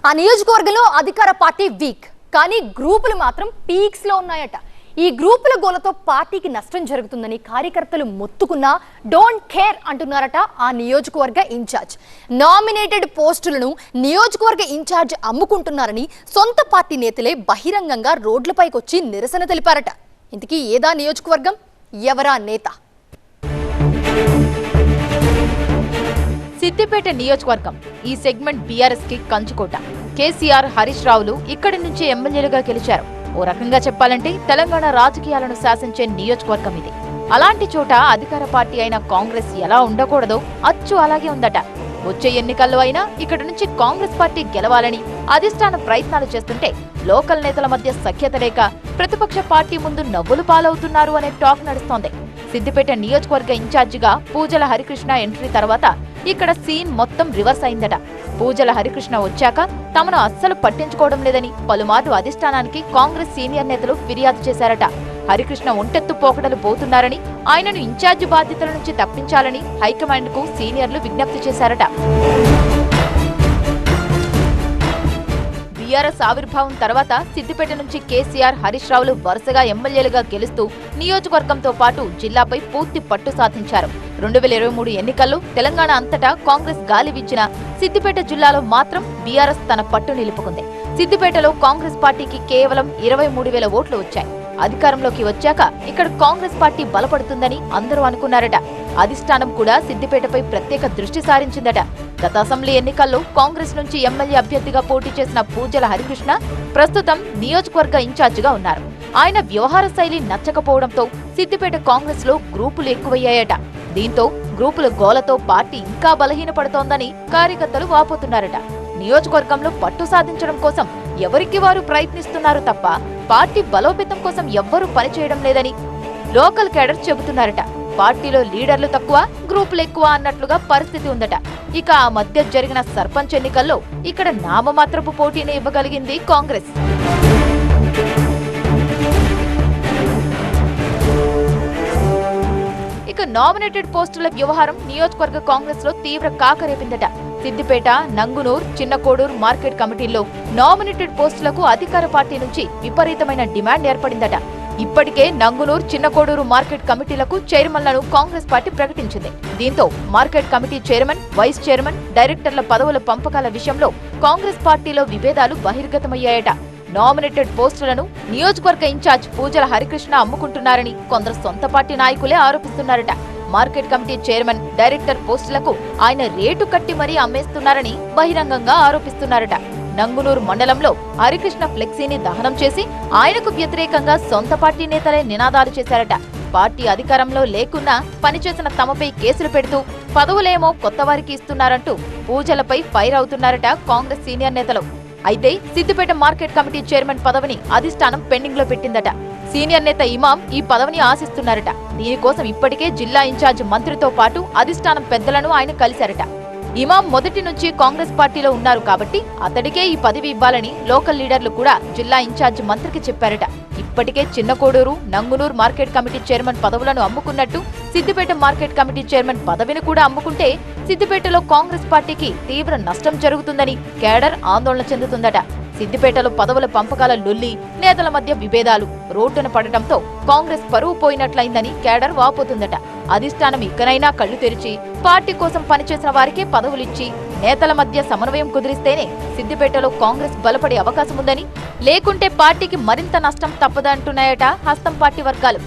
ఆ నియోజకవర్గంలో అధికార పార్టీ వీక్, కానీ గ్రూపులు మాత్రం పీక్స్ లో ఉన్నాయట. ఈ గ్రూపుల గోలతో పార్టీకి నష్టం జరుగుతుందని కార్యకర్తలు మొత్తుకున్నా డోంట్ కేర్ అంటున్నారట ఆ నియోజకవర్గ ఇన్ఛార్జ్. నామినేటెడ్ పోస్టులను నియోజకవర్గ ఇన్ఛార్జ్ అమ్ముకుంటున్నారని సొంత పార్టీ నేతలే బహిరంగంగా రోడ్లపైకి వచ్చి నిరసన తెలిపారట. ఇంతకీ ఏదా నియోజకవర్గం, ఎవరా నేత? సిద్దిపేట నియోజకవర్గం ఈ సెగ్మెంట్ బీఆర్ఎస్ కి కంచుకోట. కేసీఆర్, హరీష్ రావులు ఇక్కడి నుంచి ఎమ్మెల్యేలుగా గెలిచారు. ఓ రకంగా చెప్పాలంటే తెలంగాణ రాజకీయాలను శాసించే నియోజకవర్గం ఇది. అలాంటి చోట అధికార పార్టీ అయిన కాంగ్రెస్ ఎలా ఉండకూడదో అచ్చు అలాగే ఉందట. వచ్చే ఎన్నికల్లో అయినా ఇక్కడి నుంచి కాంగ్రెస్ పార్టీ గెలవాలని అధిష్టానం ప్రయత్నాలు చేస్తుంటే లోకల్ నేతల మధ్య సఖ్యత లేక ప్రతిపక్ష పార్టీ ముందు నవ్వులు పాలవుతున్నారు అనే టాక్ నడుస్తోంది. సిద్దిపేట నియోజకవర్గ ఇన్ఛార్జిగా పూజల హరికృష్ణ ఎంట్రీ తర్వాత ఇక్కడ సీన్ మొత్తం రివర్స్ అయిందట. పూజల హరికృష్ణ వచ్చాక తమను అస్సలు పట్టించుకోవడం లేదని పలుమార్లు అధిష్టానానికి కాంగ్రెస్ సీనియర్ నేతలు ఫిర్యాదు చేశారట. హరికృష్ణ ఒంటెత్తు పోకడలు పోతున్నారని, ఆయనను ఇన్ఛార్జి బాధ్యతల నుంచి తప్పించాలని హైకమాండ్ కు సీనియర్లు విజ్ఞప్తి చేశారట. బీఆర్ఎస్ ఆవిర్భావం తర్వాత సిద్దిపేట నుంచి కేసీఆర్, హరీష్ రావులు వరుసగా ఎమ్మెల్యేలుగా గెలుస్తూ నియోజకవర్గంతో పాటు జిల్లాపై పూర్తి పట్టు సాధించారు. 2023 ఎన్నికల్లో తెలంగాణ అంతటా కాంగ్రెస్ గాలి వీచిన సిద్దిపేట జిల్లాలో మాత్రం బీఆర్ఎస్ తన పట్టు నిలుపుకుంది. సిద్దిపేటలో కాంగ్రెస్ పార్టీకి కేవలం 23,000 ఓట్లు వచ్చాయి. అధికారంలోకి వచ్చాక ఇక్కడ కాంగ్రెస్ పార్టీ బలపడుతుందని అందరూ అనుకున్నారట. అధిష్టానం కూడా సిద్దిపేటపై ప్రత్యేక దృష్టి సారించిందట. గత అసెంబ్లీ ఎన్నికల్లో కాంగ్రెస్ నుంచి ఎమ్మెల్యే అభ్యర్థిగా పోటీ చేసిన పూజల హరికృష్ణ ప్రస్తుతం నియోజకవర్గ ఇన్ఛార్జిగా ఉన్నారు. ఆయన వ్యవహార శైలి నచ్చకపోవడంతో సిద్దిపేట కాంగ్రెస్ లో గ్రూపులు ఎక్కువయ్యాయట. దీంతో గ్రూపుల గోలతో పార్టీ ఇంకా బలహీనపడుతోందని కార్యకర్తలు వాపోతున్నారట. నియోజకవర్గంలో పట్టు సాధించడం కోసం ఎవరికి వారు ప్రయత్నిస్తున్నారు తప్ప పార్టీ బలోపేతం కోసం ఎవ్వరూ పనిచేయడం లేదని లోకల్ కేడర్ చెబుతున్నారట. పార్టీలో లీడర్లు తక్కువ, గ్రూపులు ఎక్కువ అన్నట్లుగా పరిస్థితి ఉందట. ఇక ఆ మధ్య జరిగిన సర్పంచ్ ఎన్నికల్లో ఇక్కడ నామమాత్రపు పోటీని ఇవ్వగలిగింది కాంగ్రెస్. ఇక నామినేటెడ్ పోస్టుల వ్యవహారం నియోజకవర్గ కాంగ్రెస్ లో తీవ్ర కాకరేపిందట. సిద్దిపేట, నంగునూర్, చిన్నకోడూరు మార్కెట్ కమిటీల్లో నామినేటెడ్ పోస్టులకు అధికార పార్టీ నుంచి విపరీతమైన డిమాండ్ ఏర్పడిందట. ఇప్పటికే నంగునూర్, చిన్నకోడూరు మార్కెట్ కమిటీలకు చైర్మన్లను కాంగ్రెస్ పార్టీ ప్రకటించింది. దీంతో market committee chairman, vice chairman, డైరెక్టర్ల పదవుల పంపకాల విషయంలో కాంగ్రెస్ పార్టీలో విభేదాలు బహిర్గతమయ్యాయట. నామినేటెడ్ పోస్టులను నియోజకవర్గ ఇన్ఛార్జ్ పూజల హరికృష్ణ అమ్ముకుంటున్నారని కొందరు సొంత పార్టీ నాయకులే ఆరోపిస్తున్నారట. మార్కెట్ కమిటీ చైర్మన్, డైరెక్టర్ పోస్టులకు ఆయన రేటు కట్టి మరీ అమ్మేస్తున్నారని బహిరంగంగా ఆరోపిస్తున్నారట. నంగునూరు మండలంలో హరికృష్ణ ఫ్లెక్సీని దహనం చేసి ఆయనకు వ్యతిరేకంగా సొంత పార్టీ నేతలే నినాదాలు చేశారట. పార్టీ అధికారంలో లేకున్నా పనిచేసిన తమపై కేసులు పెడుతూ పదవులేమో కొత్త వారికి ఇస్తున్నారంటూ పూజలపై ఫైర్ అవుతున్నారట కాంగ్రెస్ సీనియర్ నేతలు. అయితే సిద్దిపేట మార్కెట్ కమిటీ చైర్మన్ పదవిని అధిష్టానం పెండింగ్ లో పెట్టిందట. సీనియర్ నేత ఇమాం ఈ పదవిని ఆశిస్తున్నారట. దీనికోసం ఇప్పటికే జిల్లా ఇన్ఛార్జ్ మంత్రితో పాటు అధిష్టానం పెద్దలను ఆయన కలిశారట. ఇమాం మొదటి నుంచి కాంగ్రెస్ పార్టీలో ఉన్నారు కాబట్టి అతడికే ఈ పదవి ఇవ్వాలని లోకల్ లీడర్లు కూడా జిల్లా ఇన్ఛార్జ్ మంత్రికి చెప్పారట. ఇప్పటికే Chinnakodur, Nangunur market committee chairman పదవులను అమ్ముకున్నట్టు సిద్దిపేట మార్కెట్ కమిటీ చైర్మన్ పదవిని కూడా అమ్ముకుంటే సిద్దిపేటలో కాంగ్రెస్ పార్టీకి తీవ్ర నష్టం జరుగుతుందని కేడర్ ఆందోళన చెందుతుందట. సిద్దిపేటలో పదవుల పంపకాల లొల్లి, నేతల మధ్య విభేదాలు రోడ్డున పడటంతో కాంగ్రెస్ పరువు పోయినట్లయిందని కేడర్ వాపోతుందట. అధిష్టానం ఇకనైనా కళ్లు తెరిచి పార్టీ కోసం పనిచేసిన వారికే పదవులిచ్చి నేతల మధ్య సమన్వయం కుదిరిస్తేనే సిద్దిపేటలో కాంగ్రెస్ బలపడే అవకాశం ఉందని, లేకుంటే పార్టీకి మరింత నష్టం తప్పదంటున్నాయట హస్తం పార్టీ వర్గాలు.